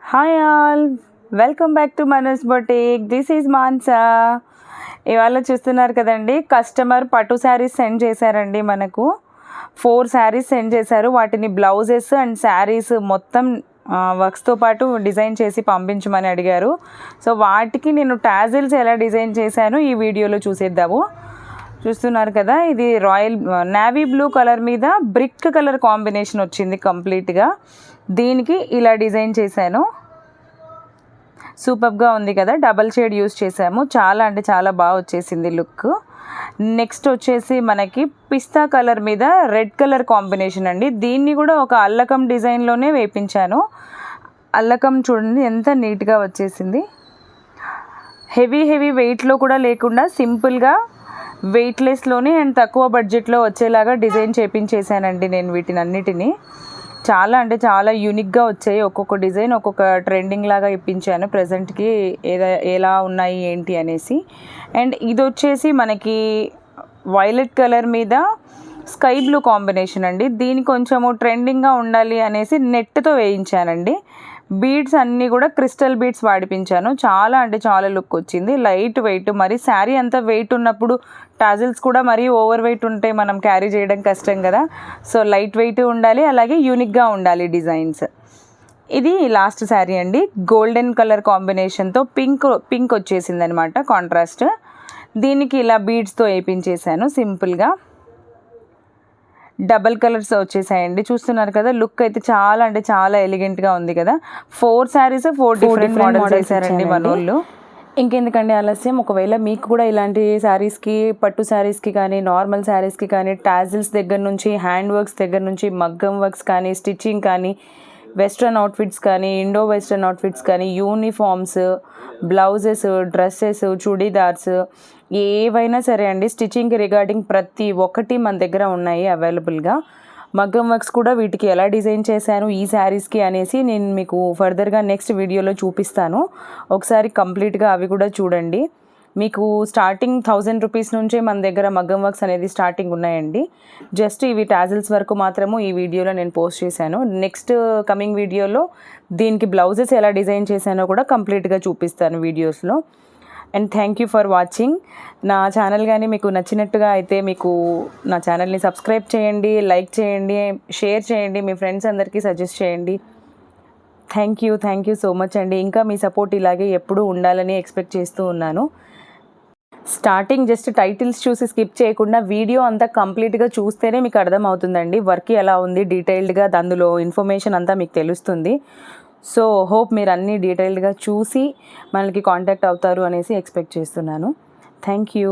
Hi all, welcome back to Manas boutique. This is Mansa. ఇవాళ చూస్తున్నారు కదండి, కస్టమర్ పట్టు శారీస్ సెండ్ చేశారండి. మనకు 4 శారీస్ సెండ్ చేశారు. వాటిని బ్లౌజెస్ అండ్ శారీస్ మొత్తం వర్క్స్తో పాటు డిజైన్ చేసి పంపించమని అడిగారు. సో వాటికి నేను టాజిల్స్ ఎలా డిజైన్ చేశాను ఈ వీడియోలో చూసేద్దాము. చూస్తున్నారు కదా, ఇది రాయల్ నేవీ బ్లూ కలర్ మీద బ్రిక్ కలర్ కాంబినేషన్ వచ్చింది కంప్లీట్గా. దీనికి ఇలా డిజైన్ చేశాను. సూపర్గా ఉంది కదా, డబల్ షేడ్ యూస్ చేసాము. చాలా అంటే చాలా బాగా వచ్చేసింది లుక్. నెక్స్ట్ వచ్చేసి మనకి పిస్తా కలర్ మీద రెడ్ కలర్ కాంబినేషన్ అండి. దీన్ని కూడా ఒక అల్లకం డిజైన్లోనే వేయించాను. అల్లకం చూడండి ఎంత నీట్గా వచ్చేసింది. హెవీ వెయిట్లో కూడా లేకుండా సింపుల్గా వెయిట్లెస్లోనే అండ్ తక్కువ బడ్జెట్లో వచ్చేలాగా డిజైన్ చేపించేసానండి నేను వీటిని అన్నిటినీ. చాలా అంటే చాలా యూనిక్గా వచ్చాయి. ఒక్కొక్క డిజైన్ ఒక్కొక్క ట్రెండింగ్ లాగా ఇప్పించాను ప్రజెంట్కి ఎలా ఉన్నాయి ఏంటి అనేసి. అండ్ ఇది వచ్చేసి మనకి వైలెట్ కలర్ మీద స్కై బ్లూ కాంబినేషన్ అండి. దీని కొంచెము ట్రెండింగ్గా ఉండాలి అనేసి నెట్తో వేయించానండి. బీడ్స్ అన్నీ కూడా క్రిస్టల్ బీడ్స్ వాడిపించాను. చాలా అంటే చాలా లుక్ వచ్చింది. లైట్ వెయిట్, మరి శారీ అంతా వెయిట్ ఉన్నప్పుడు టాజిల్స్ కూడా మరీ ఓవర్ వెయిట్ ఉంటే మనం క్యారీ చేయడం కష్టం కదా. సో లైట్ వెయిట్ ఉండాలి, అలాగే యూనిక్గా ఉండాలి డిజైన్స్. ఇది లాస్ట్ శారీ అండి. గోల్డెన్ కలర్ కాంబినేషన్తో పింక్ వచ్చేసింది అనమాట కాంట్రాస్ట్. దీనికి ఇలా బీడ్స్తో వేయించేసాను సింపుల్గా. డబల్ కలర్స్ వచ్చేసాయండి. చూస్తున్నారు కదా, లుక్ అయితే చాలా అంటే చాలా ఎలిగెంట్గా ఉంది కదా. 4 శారీస్ 4 డిఫరెంట్ మోడల్స్ వేసారండి మన వాళ్ళు. ఇంకెందుకండి ఆలస్యం, ఒకవేళ మీకు కూడా ఇలాంటి శారీస్కి, పట్టు శారీస్కి కానీ నార్మల్ శారీస్కి కానీ టాజిల్స్ దగ్గర నుంచి హ్యాండ్ వర్క్స్ దగ్గర నుంచి మగ్గం వర్క్స్ కానీ స్టిచ్చింగ్ కానీ వెస్ట్రన్ అవుట్ఫిట్స్ కానీ ఇండో వెస్ట్రన్ అవుట్ఫిట్స్ కానీ యూనిఫామ్స్, బ్లౌజెస్, డ్రెస్సెస్, చుడీదార్స్ ఏవైనా సరే అండి, స్టిచ్చింగ్కి రిగార్డింగ్ ప్రతి ఒక్కటి మన దగ్గర ఉన్నాయి అవైలబుల్గా. మగ్గం వర్క్స్ కూడా వీటికి ఎలా డిజైన్ చేశాను ఈ శారీస్కి అనేసి నేను మీకు ఫర్దర్గా నెక్స్ట్ వీడియోలో చూపిస్తాను. ఒకసారి కంప్లీట్గా అవి కూడా చూడండి. మీకు స్టార్టింగ్ 1000 రూపీస్ నుంచే మన దగ్గర మగ్గం వర్క్స్ అనేది స్టార్టింగ్ ఉన్నాయండి. జస్ట్ ఇవి టాజిల్స్ వరకు మాత్రము ఈ వీడియోలో నేను పోస్ట్ చేశాను. నెక్స్ట్ కమింగ్ వీడియోలో దీనికి బ్లౌజెస్ ఎలా డిజైన్ చేశానో కూడా కంప్లీట్గా చూపిస్తాను వీడియోస్లో. And thank you for watching. నా ఛానల్ కానీ మీకు నచ్చినట్టుగా అయితే మీకు నా ఛానల్ని సబ్స్క్రైబ్ చేయండి, లైక్ చేయండి, షేర్ చేయండి, మీ ఫ్రెండ్స్ అందరికీ సజెస్ట్ చేయండి. థ్యాంక్ యూ సో మచ్ అండి. ఇంకా మీ సపోర్ట్ ఇలాగే ఎప్పుడూ ఉండాలని ఎక్స్పెక్ట్ చేస్తూ ఉన్నాను. స్టార్టింగ్ జస్ట్ టైటిల్స్ చూసి స్కిప్ చేయకుండా వీడియో అంతా కంప్లీట్గా చూస్తేనే మీకు అర్థమవుతుందండి వర్క్ ఎలా ఉంది డీటెయిల్డ్గా. అందులో ఇన్ఫర్మేషన్ అంతా మీకు తెలుస్తుంది. సో హోప్ మీరు అన్నీ డీటెయిల్డ్గా చూసి మనకి కాంటాక్ట్ అవుతారు అనేసి ఎక్స్పెక్ట్ చేస్తున్నాను. Thank you.